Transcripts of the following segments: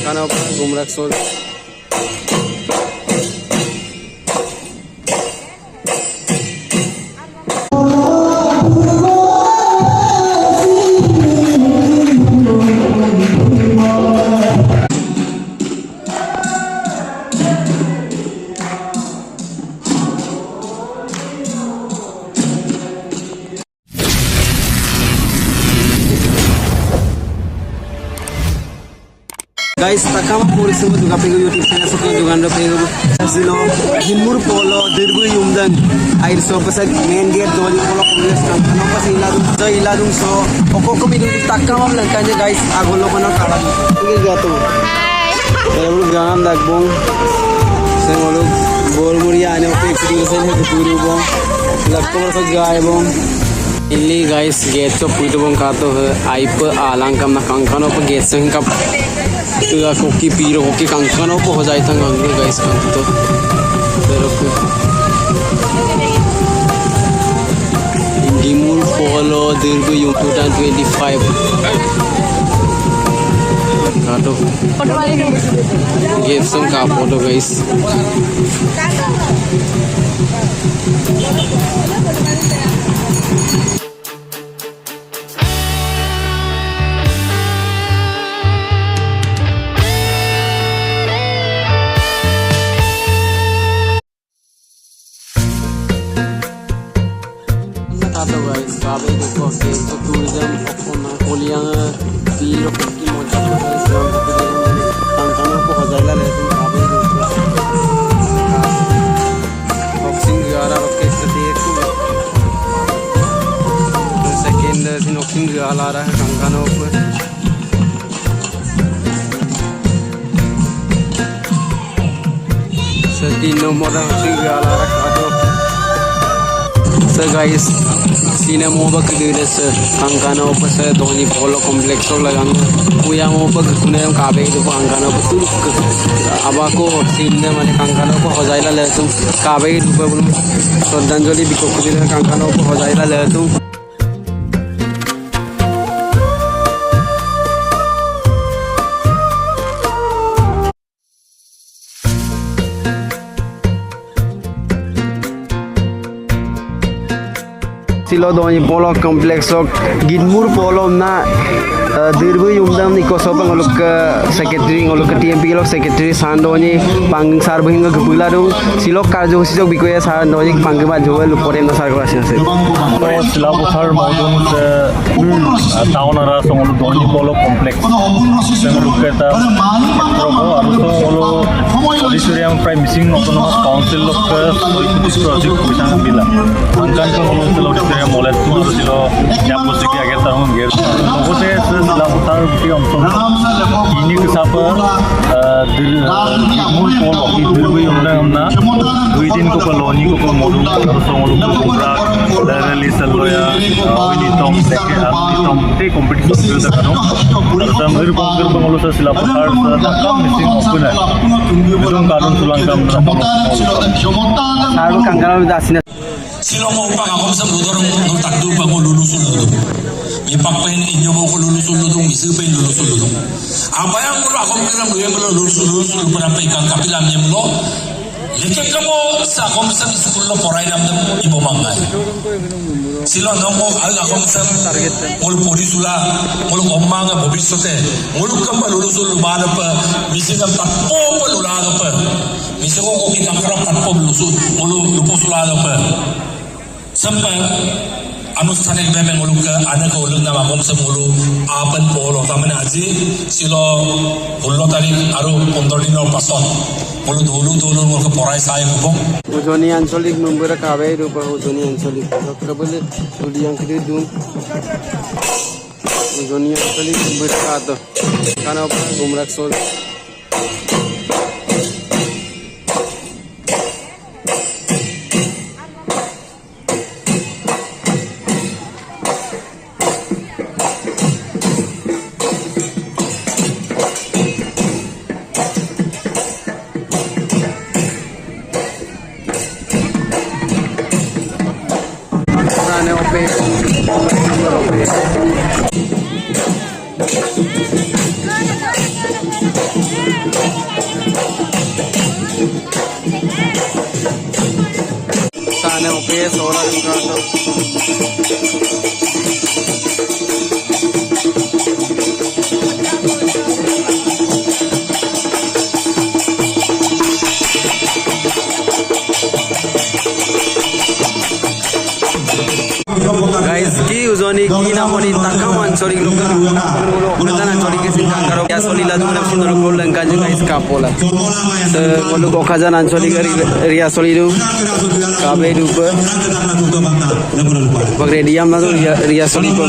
karena gumrak sol. Guys, takam polisi mo juga pengen YouTube channel so kan juga anda pengen silo himur polo dirbu yumdan air so pasal main gate doli polo kuliah kan apa sih iladung so oko bidu takam am langkanya guys agolo kono kalah ini jatuh saya belum jangan dagbong saya malu bol muria ane oke video saya keturu bong lakko so gay bong ini guys gate so puito bong kato aip alang kam na kangkano pa gate so hingkap koki piro koki kangkano po ho जाए तंग अंगल guys kan to teroko Dimul Polo Dirbu yung 2025 kato give some ka photo guys atau guys, kabe देखो के तो tourism अपना कोलियां पीर की मौज guys yang tangkano को हजाला लेते काबे देखो बॉक्सिंग गारा रखे देखो तो सेकंड दिन बॉक्सिंग गाला रहा है तंगनो को सेकंड नंबर बॉक्सिंग गाला रखा तो guys sini mau bagi diri angkana apa saya Doni Polo kompleks lagan yang mau bagi punya yang kabe itu angkana betul abaku sini mana angkana apa hojaila letung kabe itu belum Sodhanjali bikok diri angkana apa hojaila letung silo Doni Polo kompleks Ginmur Polo na dirbu yumdam niko sopa ngolok ke secretary ngolok ke TMP ngolok secretary sandoni pang sarbu hingga kepula dong silo karjo sisok bikoya sandoni panggibat jual luporin na sargo asin se sila bukhar maudun se town ara songolu Doni Polo kompleks sengolok keta progo aruso ngolo auditorium prime missing autonomous council of project bisang bila angkan ko ngolo silo auditorium molet tu silo japo siki agar tahun ger nogo se sila bukhar bi omsong ini kesapa Dimul Polo ki dirbu yumna amna 2 din ko koloni ko modul aruso ngolo program dari Saloya ini tom teke tom te competition da kano arta mer kongur bangolo sa sila bukhar sa missing opuna belum karun sulangkam saru kangkano dasina silo mo pa ako sa ludorong takdo pa ko lulusul may pakpahin inyo mo ko lulusul ludong isipin lulusul ludong abayang mo ako kiram lulusul pa na pa ikang kapilam niya mo leke ka mo sa akong sa school lo poray namdam ibo mangay silo no mo akong sa mul polisula mul omanga bobissote mul ka lulusul lubana pa misigang takpo pa lulano pa misigang ko kitang takpo lulusul mul lupusulano pa sampai अनुष्ठानिक में मुल्क का आने को उल्लंघन ना मामूल से मुल्क आपन पोलो तामने आजी सिलो उल्लो तारीख आरो 15 दिन और पासों मुल्क दोलू मुल्क पराई साय को उजोनी आंचलिक नंबर काबे रूपा उजोनी आंचलिक कबले उलियां के दूं उजोनी आंचलिक नंबर का तो काना गुमराक soul pe solar kato. Guys, ki uzoni ki namoni takam anchori lokal lokal anchori ke singkang karo ya solila dunam sinolo kolen kaju guys kapola se molu kokhajan anchori gari ria solidu kabe dupe bagre diam na ria solidu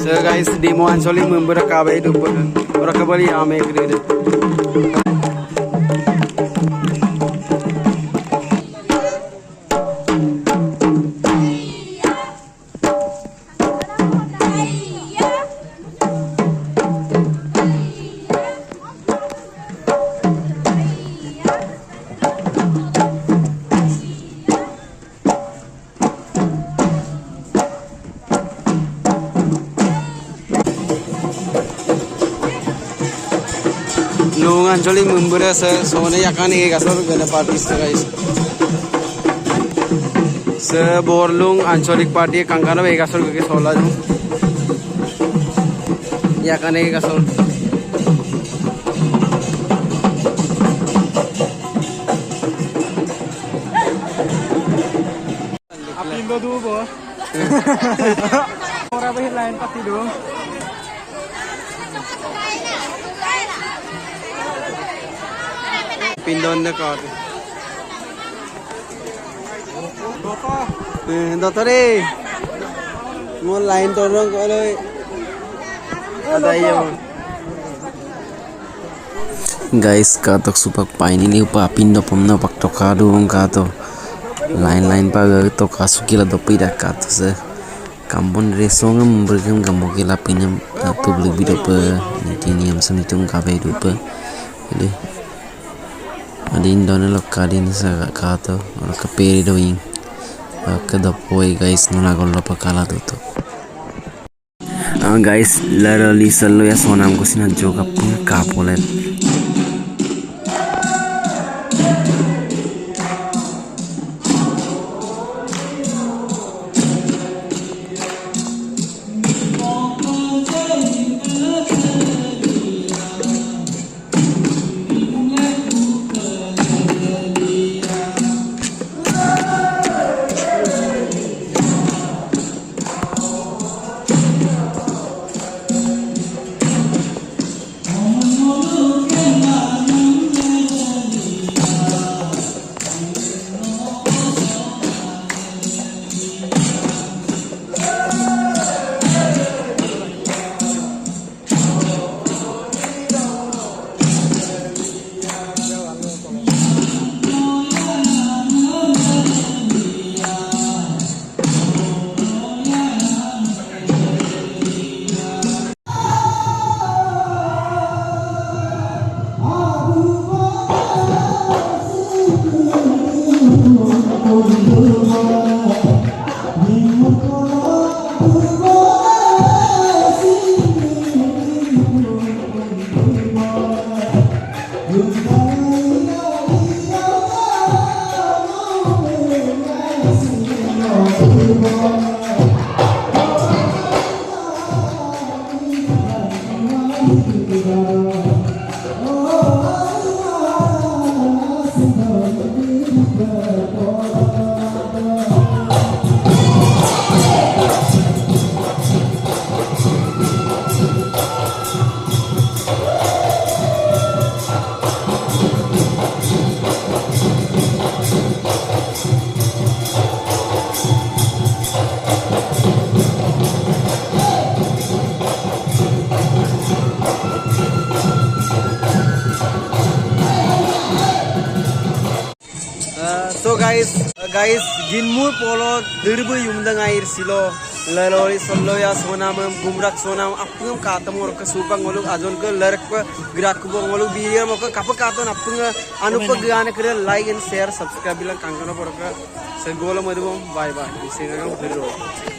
se guys demo anchori member kabe dupe ora kabali ame grade Nung anjali memberi se soalnya yakan ini kasar gana partis guys. Se borlung anjalik parti kangkana be kasar ke sola ju. Yakan ini kasar. Apindo dulu bo. Orang behir lain pasti dong. Pindon na kau. Doktor ni, mau lain torong kalau ada yang. Guys, katok supak pain ini upa pindo pemna pak tokado kato lain pag to kasukila dopi dak kato se kampun resong membergam gamukila pinam tu beli bidope ni am semitung kabe dupe ini adin dono lokadin sa kato kaperi doing kada poi guys nuna gollo pakala tuto guys larali sallo ya sonam ko sina joga pun kapolet So guys ginmur polo dirbu yumdang air silo lalori solo ya sonam gumrak sonam apung katamor ke supang ngoluk ajon ke lerk ke gerak ke ngoluk biar mau ke kapak katon apung anu pe gane kere like and share subscribe bilang kangkano por ke segolo madubong bye bye di sini kan